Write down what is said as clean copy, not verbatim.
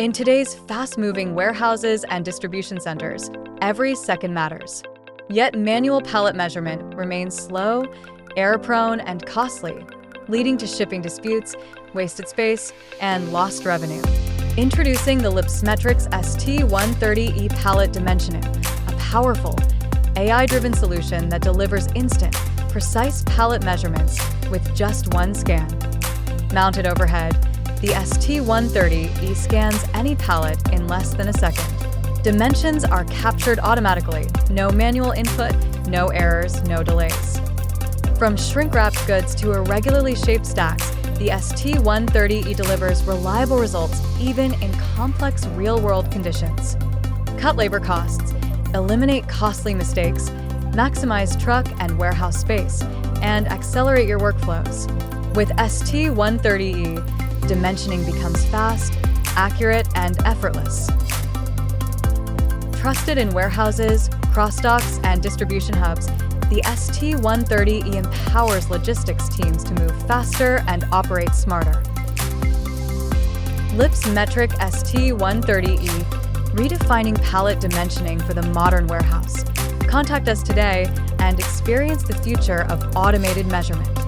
In today's fast-moving warehouses and distribution centers, every second matters. Yet manual pallet measurement remains slow, error-prone, and costly, leading to shipping disputes, wasted space, and lost revenue. Introducing the LIPSMetric ST130e Pallet Dimensioning, a powerful, AI-driven solution that delivers instant, precise pallet measurements with just one scan. Mounted overhead, the ST130e scans any pallet in less than a second. Dimensions are captured automatically, no manual input, no errors, no delays. From shrink-wrapped goods to irregularly shaped stacks, the ST130e delivers reliable results even in complex real-world conditions. Cut labor costs, eliminate costly mistakes, maximize truck and warehouse space, and accelerate your workflows. With ST130e, dimensioning becomes fast, accurate, and effortless. Trusted in warehouses, cross-docks, and distribution hubs, the ST130e empowers logistics teams to move faster and operate smarter. LIPSMetric ST130e, redefining pallet dimensioning for the modern warehouse. Contact us today and experience the future of automated measurement.